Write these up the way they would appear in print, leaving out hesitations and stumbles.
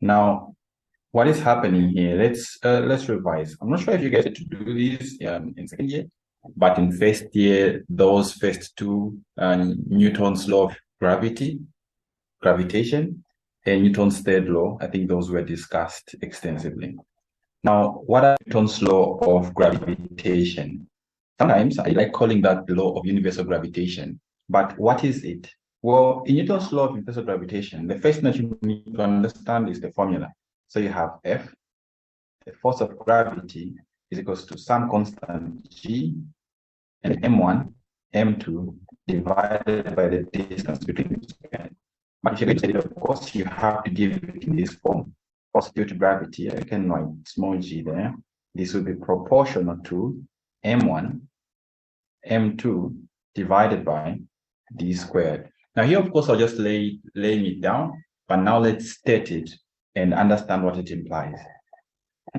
Now, what is happening here? Let's revise. I'm not sure if you guys had to do this in second year, but in first year, those first two, Newton's law of gravitation, and Newton's third law, I think those were discussed extensively. Now, what are Newton's law of gravitation? Sometimes I like calling that the law of universal gravitation, but what is it? Well, in Newton's law of universal gravitation, the first thing that you need to understand is the formula. So you have F, the force of gravity is equals to some constant G, and M1, M2 divided by the distance between the two. But if you're going to say it, of course, you have to give it in this form. Force due to gravity, I can write small g there. This will be proportional to M1, M2 divided by d squared. Now here, of course, I'll just laying it down, but now let's state it and understand what it implies.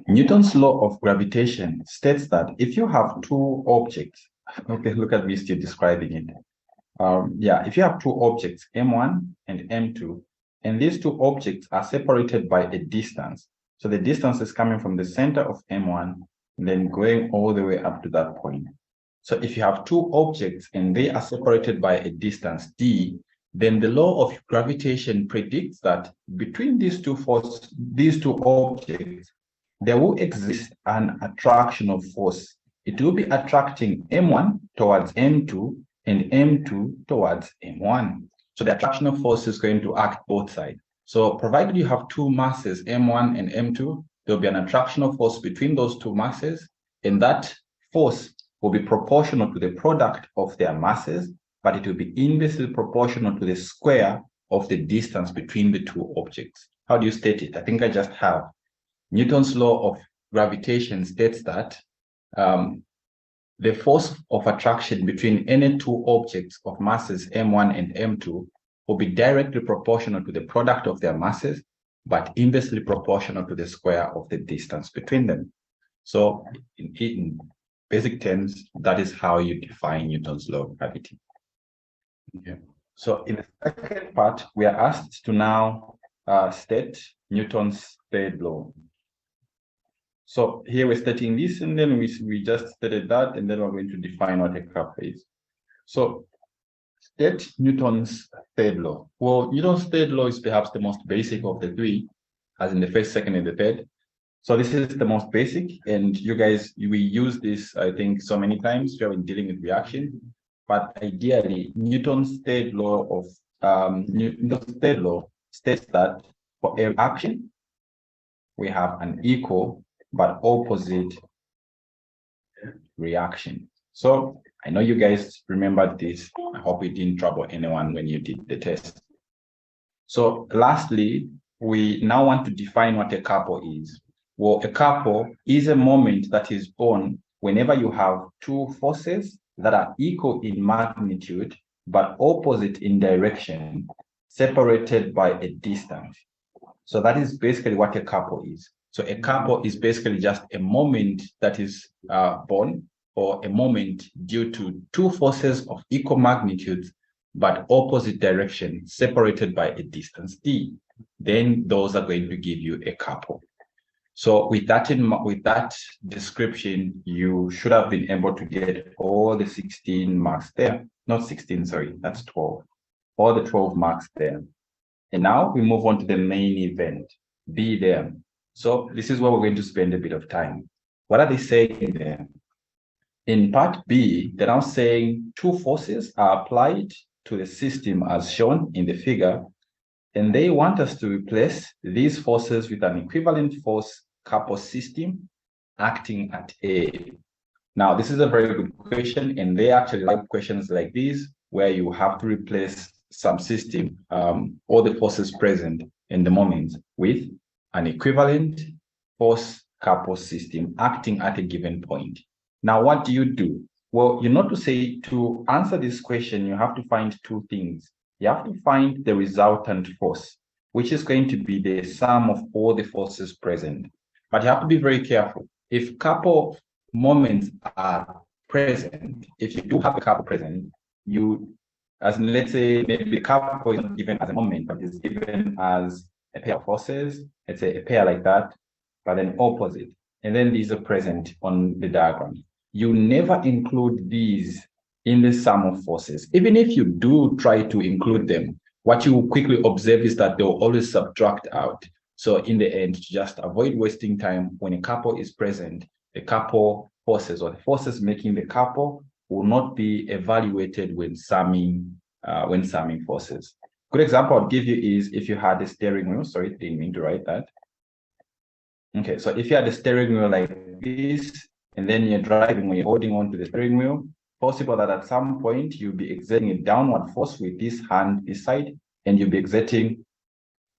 Newton's law of gravitation states that if you have two objects, okay, look at me still describing it. If you have two objects, M1 and M2, and these two objects are separated by a distance. So the distance is coming from the center of M1, and then going all the way up to that point. So if you have two objects and they are separated by a distance d, then the law of gravitation predicts that between these two objects, there will exist an attractional force. It will be attracting M1 towards M2 and M2 towards M1. So the attractional force is going to act both sides. So provided you have two masses, M1 and M2, there'll be an attractional force between those two masses, and that force will be proportional to the product of their masses, but it will be inversely proportional to the square of the distance between the two objects. How do you state it? I think I just have. Newton's law of gravitation states that the force of attraction between any two objects of masses M1 and M2 will be directly proportional to the product of their masses, but inversely proportional to the square of the distance between them. So in basic terms, that is how you define Newton's law of gravity. Okay. So in the second part, we are asked to now state Newton's third law. So here we're stating this, and then we just stated that, and then we're going to define what a kappa is. So state Newton's third law. Well, Newton's third law is perhaps the most basic of the three, as in the first, second, and the third. So this is the most basic, and you guys, we use this, I think, so many times when dealing with reaction. But ideally, Newton's third law states that for a reaction, we have an equal but opposite reaction. So I know you guys remembered this. I hope it didn't trouble anyone when you did the test. So lastly, we now want to define what a couple is. Well, a couple is a moment that is born whenever you have two forces that are equal in magnitude but opposite in direction, separated by a distance. So that is basically what a couple is. So a couple is basically just a moment that is born, or a moment due to two forces of equal magnitudes but opposite direction, separated by a distance d. Then those are going to give you a couple. So with that description, you should have been able to get all the 16 marks there. Not 16, sorry, that's 12. All the 12 marks there. And now we move on to the main event, B there. So this is where we're going to spend a bit of time. What are they saying there? In part B, they're now saying two forces are applied to the system as shown in the figure, and they want us to replace these forces with an equivalent force couple system acting at A. Now, this is a very good question, and they actually like questions like these, where you have to replace some system, all the forces present in the moment, with an equivalent force couple system acting at a given point. Now, what do? Well, you know, to say, to answer this question, you have to find two things. You have to find the resultant force, which is going to be the sum of all the forces present. But you have to be very careful. If couple moments are present, if you do have a couple present, let's say maybe the couple is not given as a moment, but is given as a pair of forces, let's say a pair like that, but then opposite. And then these are present on the diagram. You never include these in the sum of forces. Even if you do try to include them, what you quickly observe is that they'll always subtract out. So in the end, just avoid wasting time when a couple is present, the couple forces or the forces making the couple will not be evaluated when summing forces. Good example I'll give you is if you had a steering wheel. Sorry, didn't mean to write that. Okay, so if you had a steering wheel like this, and then you're driving when you're holding on to the steering wheel, possible that at some point you'll be exerting a downward force with this hand this side, and you'll be exerting,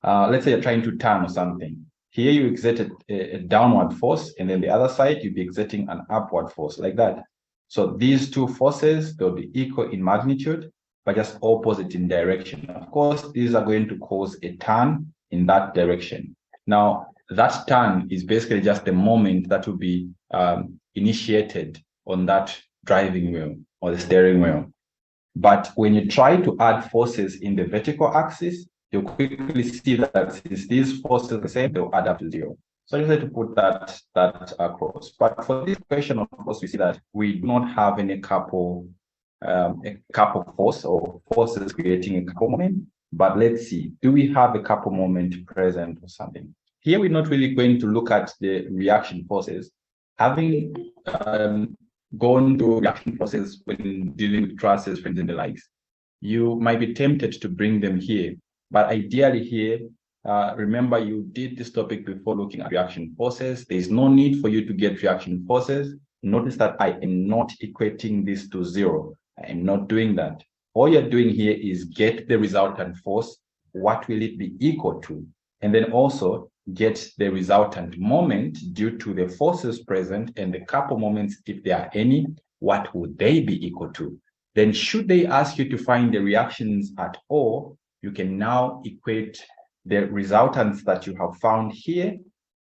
let's say you're trying to turn or something. Here you exert a downward force, and then the other side you'll be exerting an upward force like that. So these two forces, they'll be equal in magnitude, but just opposite in direction. Of course, these are going to cause a turn in that direction. Now, that turn is basically just the moment that will be initiated on that driving wheel or the steering wheel. But when you try to add forces in the vertical axis, you'll quickly see that since these forces are the same, they'll add up to 0. So I just had to put that across. But for this question, of course, we see that we do not have any couple force or forces creating a couple moment. But let's see, do we have a couple moment present or something? Here, we're not really going to look at the reaction forces. Having gone through reaction forces when dealing with trusses, friends, and the likes, you might be tempted to bring them here. But ideally here, remember you did this topic before looking at reaction forces. There's no need for you to get reaction forces. Notice that I am not equating this to 0. I am not doing that. All you're doing here is get the resultant force. What will it be equal to? And then also get the resultant moment due to the forces present and the couple moments, if there are any, what would they be equal to? Then should they ask you to find the reactions at all, you can now equate the resultants that you have found here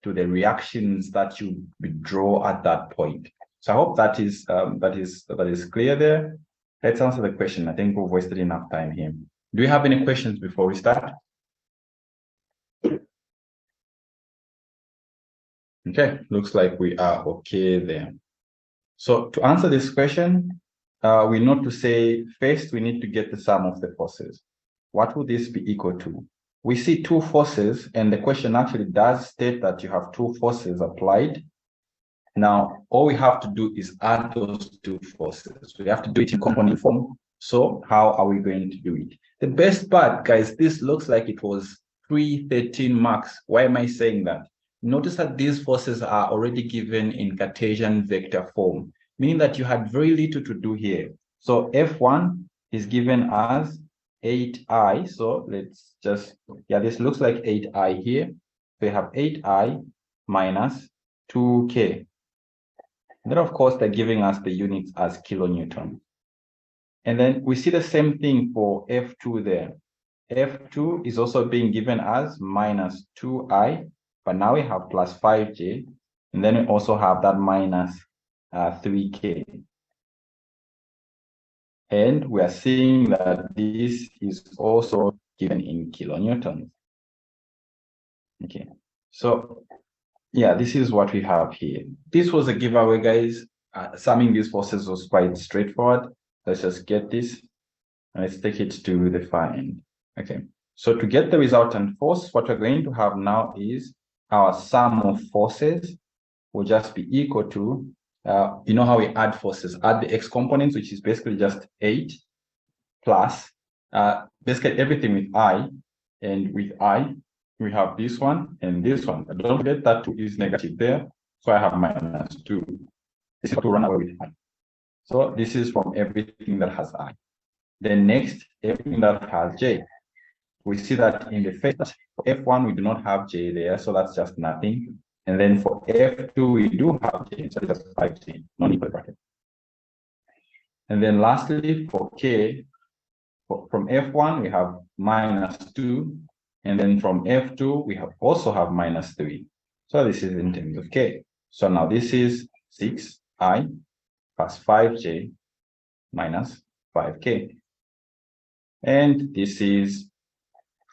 to the reactions that you draw at that point. So I hope that is clear there. Let's answer the question. I think we've wasted enough time here. Do you have any questions before we start? Okay, looks like we are okay there. So to answer this question, we know to say, first, we need to get the sum of the forces. What would this be equal to? We see two forces, and the question actually does state that you have two forces applied. Now, all we have to do is add those two forces. We have to do it in component form. So how are we going to do it? The best part, guys, this looks like it was 313 marks. Why am I saying that? Notice that these forces are already given in Cartesian vector form, meaning that you had very little to do here. So F1 is given as 8i. So let's just, this looks like 8i here. So you have 8i minus 2k. And then, of course, they're giving us the units as kilonewton. And then we see the same thing for F2 there. F2 is also being given as minus 2i, but now we have plus 5j. And then we also have that minus 3k. And we are seeing that this is also given in kilonewtons. Okay, so this is what we have here. This was a giveaway, guys. Summing these forces was quite straightforward. Let's just get this and let's take it to the far end. Okay, so to get the resultant force, what we're going to have now is our sum of forces will just be equal to, you know how we add forces, add the x components, which is basically just 8 plus basically everything with I, and with I, we have this one and this one. But don't forget that 2 is negative there, so I have minus 2. This is what to run away with I. So this is from everything that has I. Then next, everything that has j. We see that in the first, for F1, we do not have j there, so that's just nothing. And then for F2, we do have j, so that's 5j, non-equal bracket. And then lastly, for k, from F1, we have minus 2. And then from F2, we also have minus 3. So this is in terms of k. So now this is 6i plus 5j minus 5k. And this is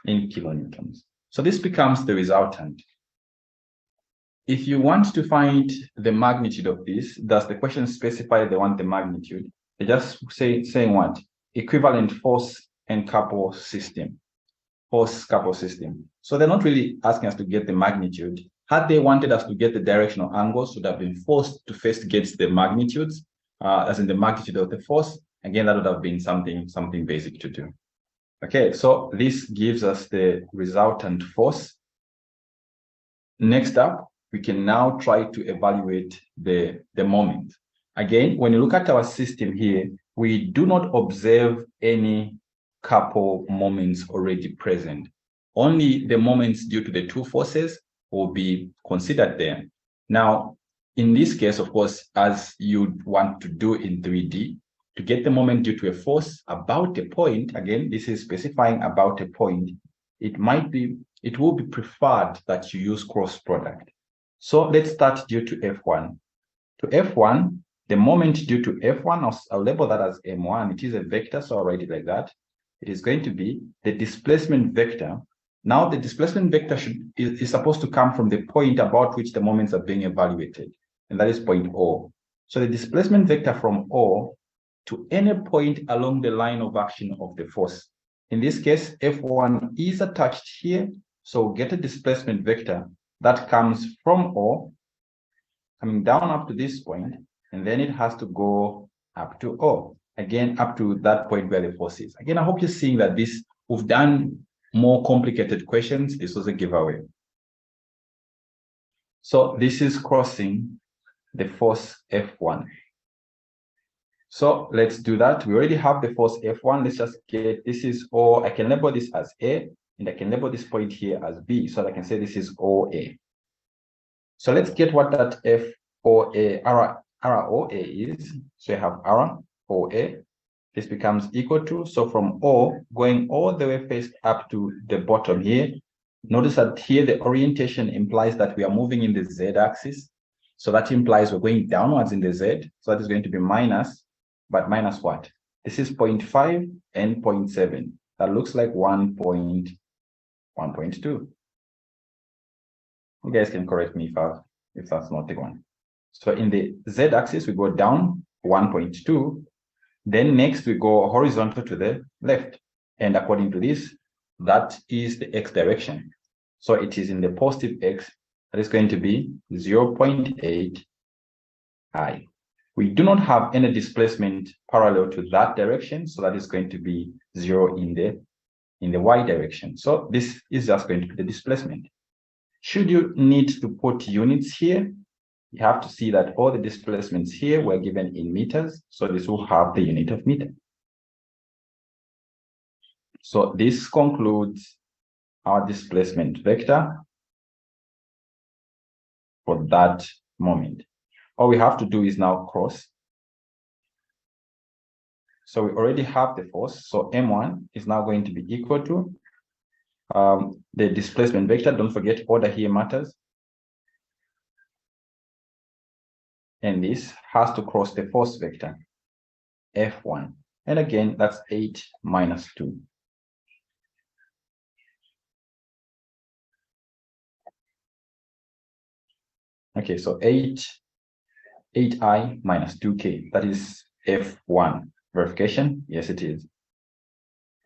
in kilonewtons. So this becomes the resultant. If you want to find the magnitude of this, does the question specify they want the magnitude? They just saying what? Equivalent force and couple system. Force couple system. So they're not really asking us to get the magnitude. Had they wanted us to get the directional angles, would have been forced to first get the magnitudes, as in the magnitude of the force. Again, that would have been something basic to do. Okay, so this gives us the resultant force. Next up, we can now try to evaluate the moment. Again, when you look at our system here, we do not observe any couple moments already present. Only the moments due to the two forces will be considered there. Now, in this case, of course, as you'd want to do in 3D, to get the moment due to a force about a point, again, this is specifying about a point, it will be preferred that you use cross product. So let's start due to F1. To F1, the moment due to F1, I'll label that as M1. It is a vector, so I'll write it like that. It is going to be the displacement vector. Now, the displacement vector is supposed to come from the point about which the moments are being evaluated, and that is point O. So the displacement vector from O to any point along the line of action of the force. In this case, F1 is attached here, so we'll get a displacement vector that comes from O, coming down up to this point, and then it has to go up to O, again, up to that point where the force is. Again, I hope you're seeing that we've done more complicated questions. This was a giveaway. So this is crossing the force F1. So let's do that. We already have the force F1. Let's just get, this is O. I can label this as A, and I can label this point here as B, so I can say this is OA. So let's get what that ROA is. So you have ROA. This becomes equal to, so from O, going all the way first up to the bottom here, notice that here the orientation implies that we are moving in the Z-axis. So that implies we're going downwards in the Z. So that is going to be minus, but minus what? This is 0.5 and 0.7. That looks like 1.2. You guys can correct me if that's not the one. So in the Z-axis, we go down 1.2. Then next we go horizontal to the left. And according to this, that is the X direction. So it is in the positive X, that is going to be 0.8 I. We do not have any displacement parallel to that direction, so that is going to be 0 in the Y direction. So this is just going to be the displacement. Should you need to put units here, you have to see that all the displacements here were given in meters, so this will have the unit of meter. So this concludes our displacement vector for that moment. All we have to do is now cross. So we already have the force, so M1 is now going to be equal to the displacement vector. Don't forget, order here matters. And this has to cross the force vector, F1. And again, that's 8 minus 2. Okay, so 8I minus 2K, that is F1. Verification? Yes, it is.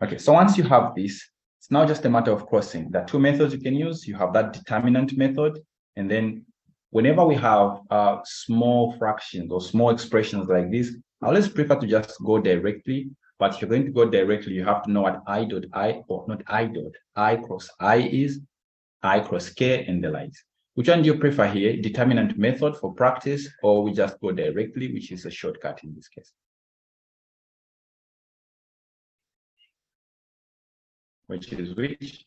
Okay, so once you have this, it's now just a matter of crossing. There are two methods you can use. You have that determinant method, and then whenever we have small fractions or small expressions like this, I always prefer to just go directly. But if you're going to go directly, you have to know what I dot I, or not I dot, I cross I is, I cross K, and the likes. Which one do you prefer here? Determinant method for practice, or we just go directly, which is a shortcut in this case? Which is which?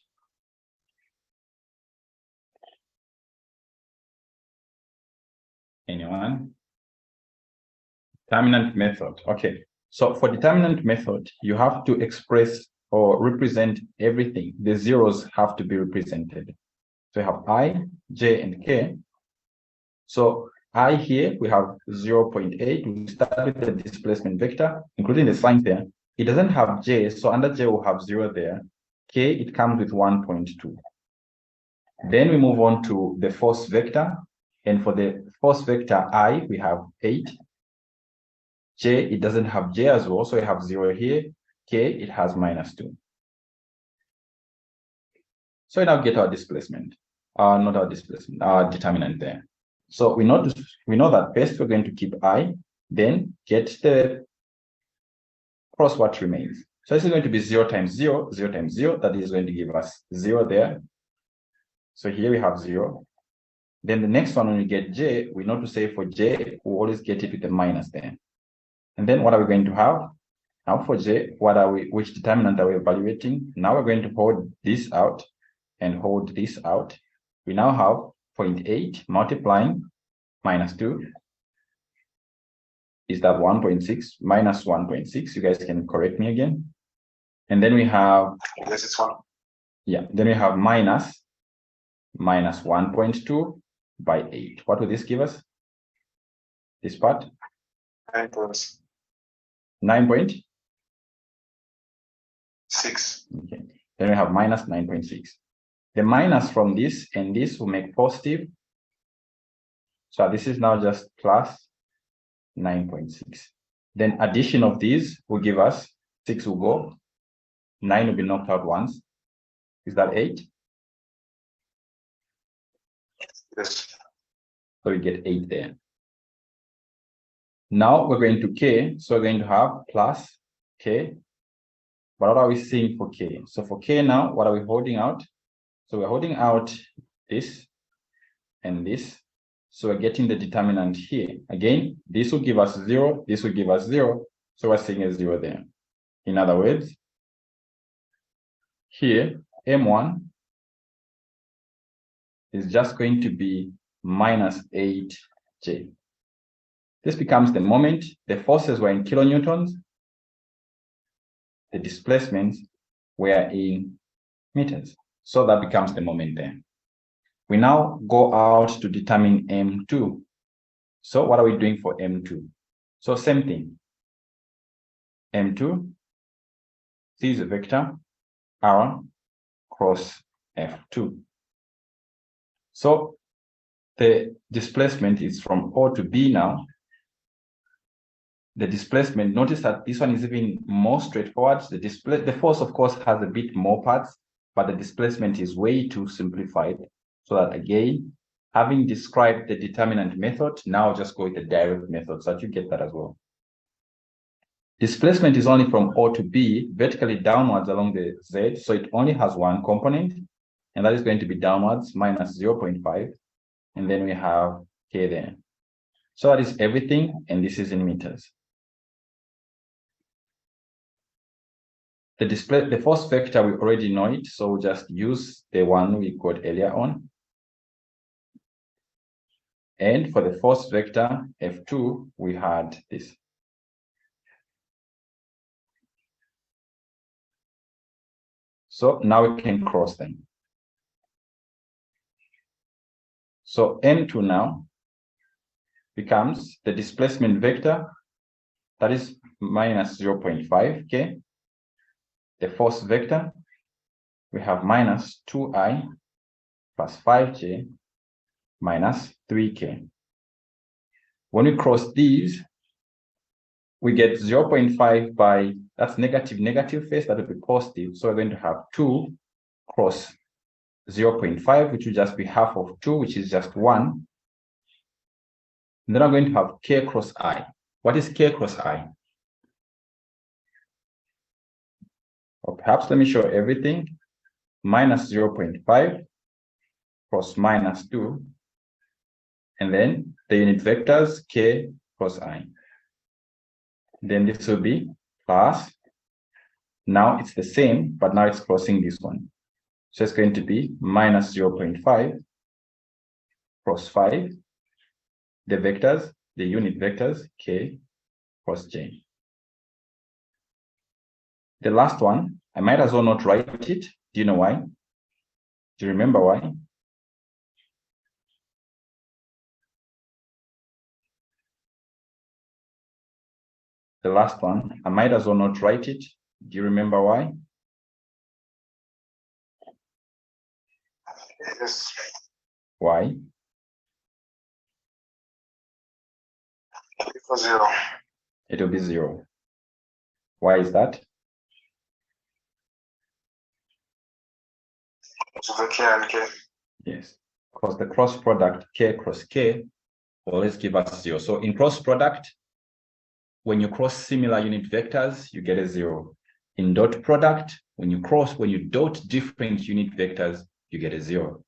Anyone? Determinant method. Okay. So for determinant method, you have to express or represent everything. The zeros have to be represented. So you have I, J, and K. So I here, we have 0.8. We start with the displacement vector, including the signs there. It doesn't have J, so under J we'll have 0 there. K, it comes with 1.2. Then we move on to the force vector. And for the force vector I, we have 8. J, it doesn't have J as well, so we have 0 here. K, it has -2. So we now get our displacement. Not our displacement, our determinant there. So we know that first we're going to keep I, then get the cross what remains. So this is going to be 0 times 0, 0 times 0. That is going to give us 0 there. So here we have 0. Then the next one, when we get J, we know to say for J, we always get it with a minus there. And then what are we going to have? Now for J, which determinant are we evaluating? Now we're going to hold this out and hold this out. We now have 0.8 multiplying -2. Is that 1.6 minus 1.6? You guys can correct me again. And then we have, this is 1. Yeah, then we have minus 1.2 by 8. What will this give us? This part? 9.6. 9.6. Okay. Then we have minus 9.6. The minus from this and this will make positive. So this is now just plus 9.6. Then addition of these will give us 6 will go. 9 will be knocked out once. Is that 8? Yes. So we get 8 there. Now we're going to K. So we're going to have plus K. But what are we seeing for K? So for K now, what are we holding out? So we're holding out this and this. So we're getting the determinant here. Again, this will give us 0. This will give us 0. So we're seeing a 0 there. In other words, here, M1 is just going to be -8J. This becomes the moment. The forces were in kilonewtons. The displacements were in meters. So that becomes the moment there. We now go out to determine M2. So what are we doing for M2? So same thing. M2, C is a vector, R cross F2. So the displacement is from O to B now. The displacement, notice that this one is even more straightforward. The force, of course, has a bit more parts, but the displacement is way too simplified. So that again, having described the determinant method, now just go with the direct method so that you get that as well. Displacement is only from O to B, vertically downwards along the Z, so it only has one component, and that is going to be downwards minus 0.5, and then we have K there. So that is everything, and this is in meters. The force vector, we already know it, so we'll just use the one we got earlier on. And for the force vector, F2, we had this. So now we can cross them. So M2 now becomes the displacement vector, that is minus 0.5 K. The force vector, we have minus 2I plus 5J minus 3K. When we cross these, we get 0.5 by, that's negative first, that will be positive. So we're going to have 2 cross 0.5, which will just be half of 2, which is just 1. And then I'm going to have K cross I. What is K cross I? Or perhaps let me show everything. Minus 0.5 cross minus 2. And then the unit vectors, K cross I. Then this will be plus. Now it's the same, but now it's crossing this one. So it's going to be minus 0.5 cross 5. The vectors, the unit vectors, K cross J. The last one, I might as well not write it. Do you know why? Do you remember why? The last one, I might as well not write it. Do you remember why? Yes. Why? Equal 0. It will be 0. Why is that? To the K and K. Yes, because the cross product K cross K will always give us 0. So in cross product, when you cross similar unit vectors, you get a 0. In dot product, when you dot different unit vectors, you get a 0.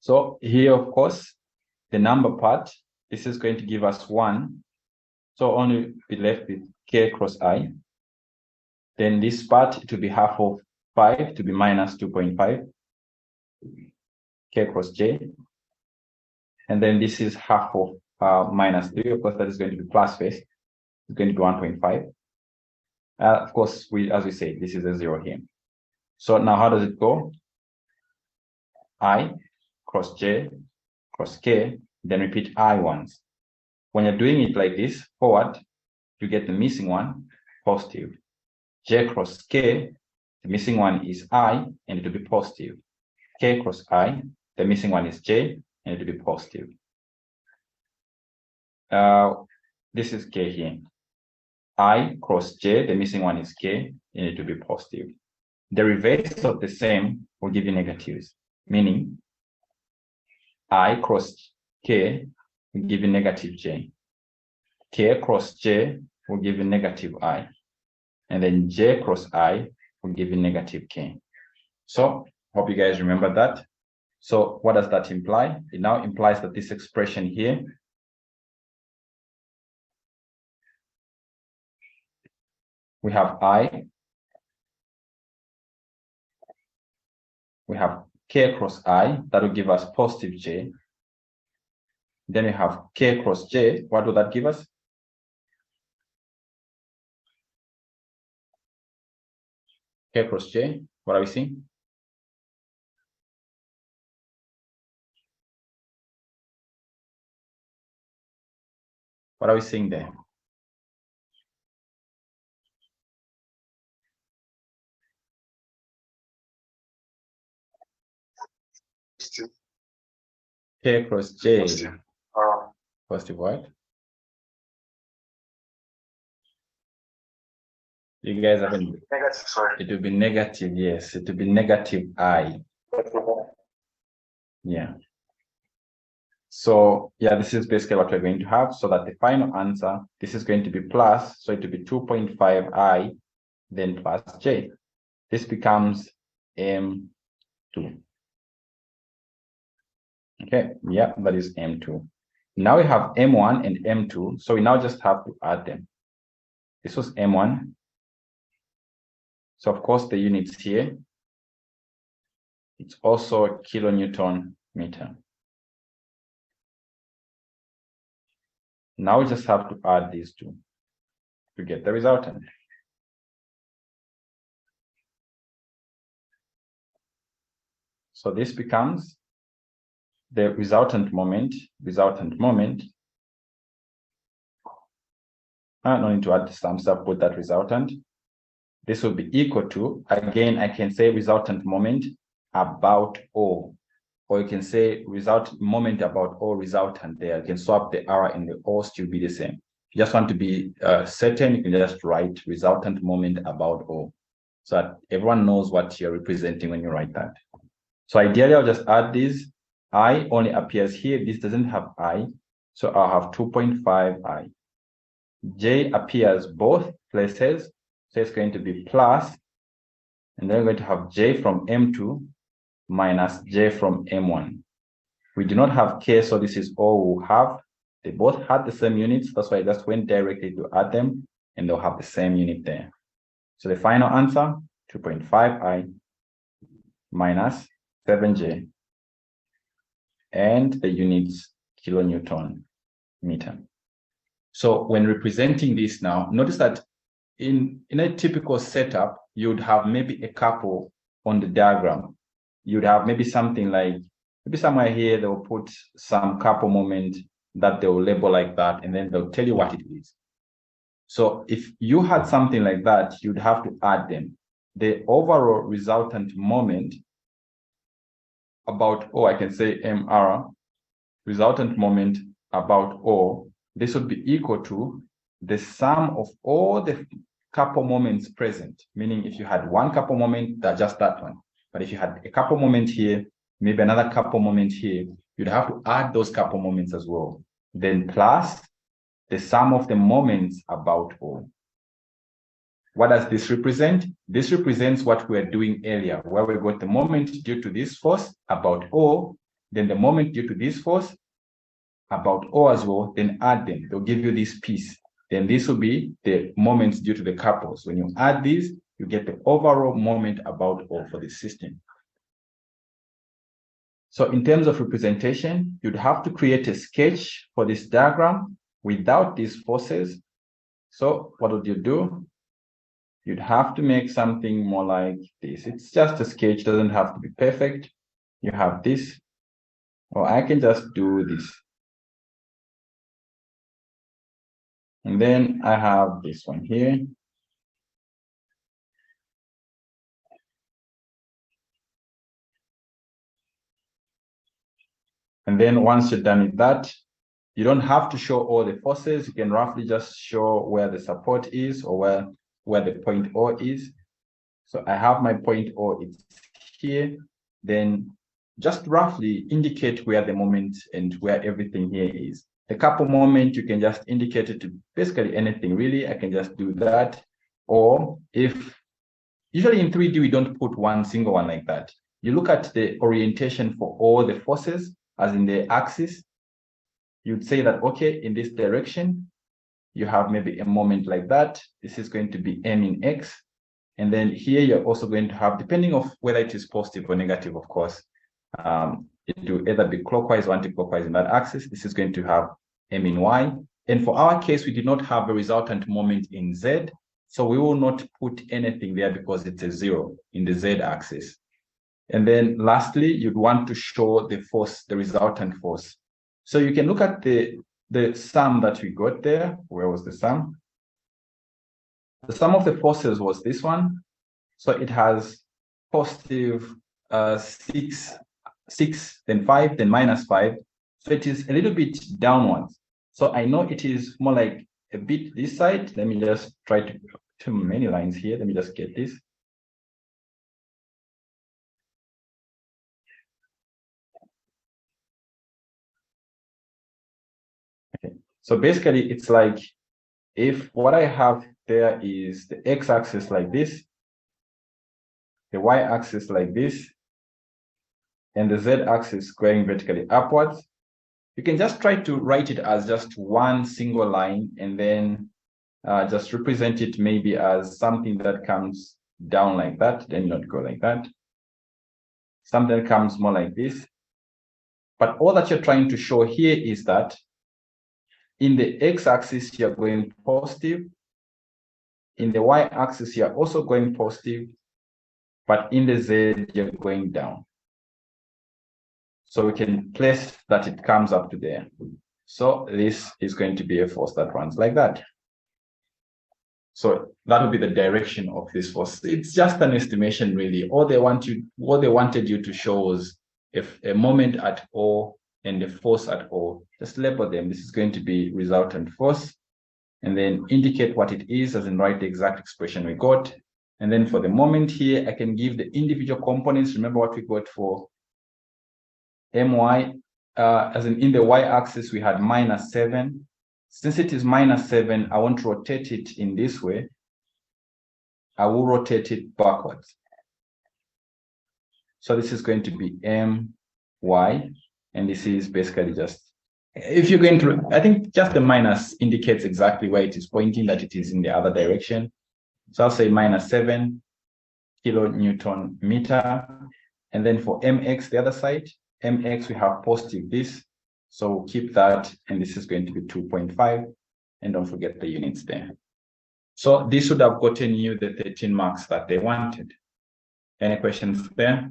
So here, of course, the number part, this is going to give us 1. So only be left with K cross I. Then this part, it will be half of 5 to be minus 2.5. K cross J. And then this is half of minus 3. Of course, that is going to be plus face. It's going to be 1.5. Of course, as we say, this is a 0 here. So now how does it go? I cross J cross K, then repeat I once. When you're doing it like this, forward, you get the missing one, positive. J cross K, the missing one is I, and it will be positive. K cross I, the missing one is J, and it will be positive. This is K here. I cross J, the missing one is K, and it will be positive. The reverse of the same will give you negatives, meaning I cross K will give you negative J. K cross J will give you negative I. And then J cross I will give you negative K. So, hope you guys remember that. So, what does that imply? It now implies that this expression here we have I, we have K cross I, that will give us positive J. Then we have K cross J, what will that give us? K cross J, what are we seeing? What are we seeing there? K cross J. Positive. Positive what? You guys haven't. Negative, sorry. It will be negative, yes. It will be negative I. Yeah. So yeah, this is basically what we're going to have. So that the final answer, this is going to be plus, so it will be 2.5 I, then plus J. This becomes M2. Okay, yeah, that is M2. Now we have M1 and M2, so we now just have to add them. This was M1. So of course the units here, it's also kilonewton meter. Now we just have to add these two to get the resultant. So this becomes the resultant moment. No need to add some stuff, put that resultant. This will be equal to, again, I can say resultant moment about O, or you can say moment about O resultant there. You can swap the R and the O, still be the same. If you just want to be certain, you can just write resultant moment about O, so that everyone knows what you're representing when you write that. So ideally, I'll just add these. I only appears here. This doesn't have I, so I'll have 2.5 I. J appears both places, so it's going to be plus, and then we're going to have J from M2 minus J from M1. We do not have K, so this is all we'll have. They both had the same units, that's why I just went directly to add them, and they'll have the same unit there. So the final answer, 2.5 I minus 7J, and the units kilonewton meter. So when representing this now, notice that in a typical setup, you'd have maybe a couple on the diagram. You'd have maybe something like, maybe somewhere here, they'll put some couple moment that they'll label like that, and then they'll tell you what it is. So if you had something like that, you'd have to add them. The overall resultant moment about O, I can say MR, resultant moment about O, this would be equal to the sum of all the couple moments present, meaning if you had one couple moment, that's just that one. But if you had a couple moment here, maybe another couple moment here, you'd have to add those couple moments as well. Then plus the sum of the moments about O. What does this represent? This represents what we were doing earlier, where we got the moment due to this force about O, then the moment due to this force about O as well, then add them. They'll give you this piece. Then this will be the moments due to the couples. When you add these, you get the overall moment about O for the system. So in terms of representation, you'd have to create a sketch for this diagram without these forces. So what would you do? You'd have to make something more like this. It's just a sketch, doesn't have to be perfect. You have this, or I can just do this. And then I have this one here. And then once you're done with that, you don't have to show all the forces. You can roughly just show where the support is or where the point O is. So I have my point O, it's here. Then just roughly indicate where the moment and where everything here is. The couple moment, you can just indicate it to basically anything really. I can just do that. Or if, usually in 3D, we don't put one single one like that. You look at the orientation for all the forces, as in the axis. You'd say that, okay, in this direction, you have maybe a moment like that. This is going to be M in X. And then here you're also going to have, depending on whether it is positive or negative, of course, it will either be clockwise or anti-clockwise in that axis. This is going to have M in Y. And for our case, we did not have a resultant moment in Z. So we will not put anything there because it's a 0 in the Z axis. And then lastly, you'd want to show the force, the resultant force. So you can look at the sum that we got there. Where was the sum? The sum of the forces was this one. So it has positive 6, then 5, then minus 5. So it is a little bit downwards. So I know it is more like a bit this side. Let me just try to too many lines here. Let me just get this. Okay. So basically it's like if what I have there is the x-axis like this, the y-axis like this, and the z-axis going vertically upwards, you can just try to write it as just one single line and then just represent it maybe as something that comes down like that, then not go like that. Something that comes more like this. But all that you're trying to show here is that in the x-axis, you're going positive. In the y-axis, you're also going positive. But in the z, you're going down. So we can place that it comes up to there. So this is going to be a force that runs like that. So that would be the direction of this force. It's just an estimation, really. All they wanted you to show was if a moment at O and a force at O. Just label them. This is going to be resultant force, and then indicate what it is, as in write the exact expression we got. And then for the moment here, I can give the individual components. Remember what we got for my, as in the y-axis, we had -7. Since it is -7, I want to rotate it in this way. I will rotate it backwards. So this is going to be my, and this is basically just, if you're going to, I think just the minus indicates exactly where it is pointing, that it is in the other direction. So I'll say -7 kilonewton meter. And then for mx, the other side, mx, we have positive this. So we'll keep that, and this is going to be 2.5. And don't forget the units there. So this would have gotten you the 13 marks that they wanted. Any questions there?